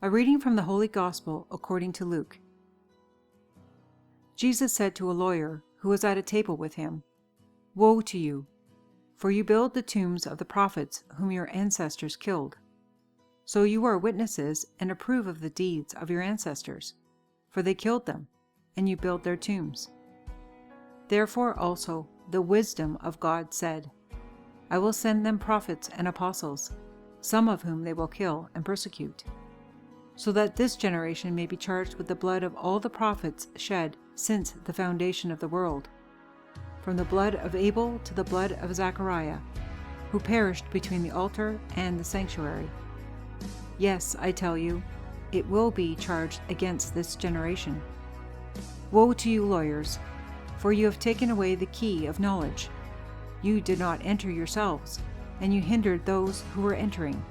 A reading from the Holy Gospel according to Luke. Jesus said to a lawyer who was at a table with him, "Woe to you, for you build the tombs of the prophets whom your ancestors killed. So you are witnesses and approve of the deeds of your ancestors, for they killed them, and you build their tombs. Therefore also the wisdom of God said, I will send them prophets and apostles, some of whom they will kill and persecute, so that this generation may be charged with the blood of all the prophets shed since the foundation of the world, from the blood of Abel to the blood of Zechariah, who perished between the altar and the sanctuary. Yes, I tell you, it will be charged against this generation. Woe to you, lawyers, for you have taken away the key of knowledge. You did not enter yourselves, and you hindered those who were entering."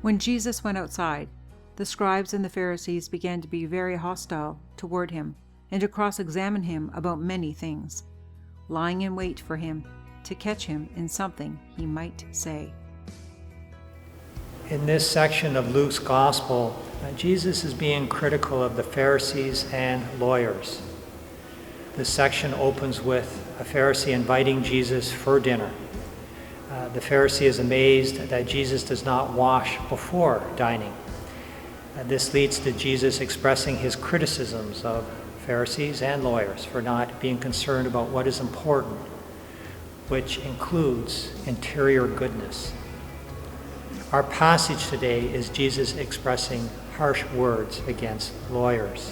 When Jesus went outside, the scribes and the Pharisees began to be very hostile toward him and to cross-examine him about many things, lying in wait for him to catch him in something he might say. In this section of Luke's Gospel, Jesus is being critical of the Pharisees and lawyers. This section opens with a Pharisee inviting Jesus for dinner. The Pharisee is amazed that Jesus does not wash before dining. This leads to Jesus expressing his criticisms of Pharisees and lawyers for not being concerned about what is important, which includes interior goodness. Our passage today is Jesus expressing harsh words against lawyers.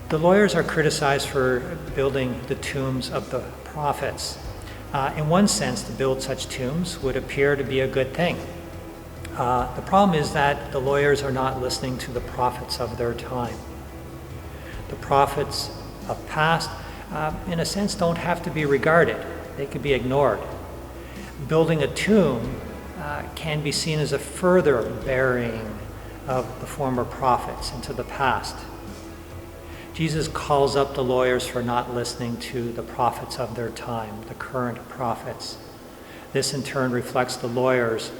The lawyers are criticized for building the tombs of the prophets. In one sense, to build such tombs would appear to be a good thing. The problem is that the lawyers are not listening to the prophets of their time. The prophets of past, in a sense, don't have to be regarded. They could be ignored. Building a tomb can be seen as a further burying of the former prophets into the past. Jesus calls up the lawyers for not listening to the prophets of their time, the current prophets. This in turn reflects the lawyers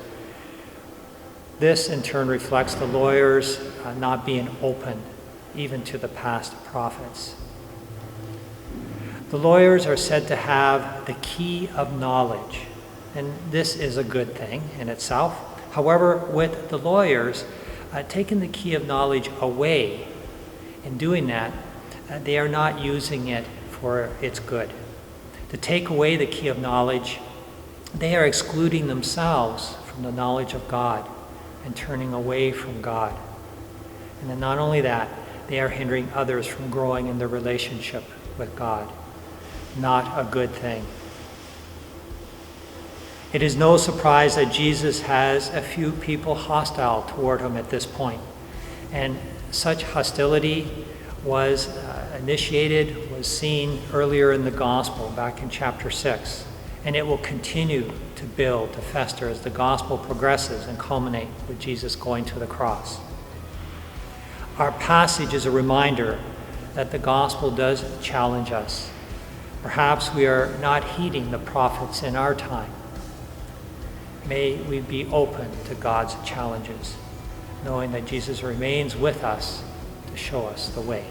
not being open even to the past prophets. The lawyers are said to have the key of knowledge, and this is a good thing in itself. However, with the lawyers taking the key of knowledge away, in doing that, they are not using it for its good. To take away the key of knowledge, they are excluding themselves from the knowledge of God and turning away from God. And then not only that, they are hindering others from growing in their relationship with God. Not a good thing. It is no surprise that Jesus has a few people hostile toward him at this point. And such hostility was was seen earlier in the Gospel, back in chapter 6. And it will continue to build, to fester as the Gospel progresses and culminate with Jesus going to the cross. Our passage is a reminder that the Gospel does challenge us. Perhaps we are not heeding the prophets in our time. May we be open to God's challenges, knowing that Jesus remains with us to show us the way.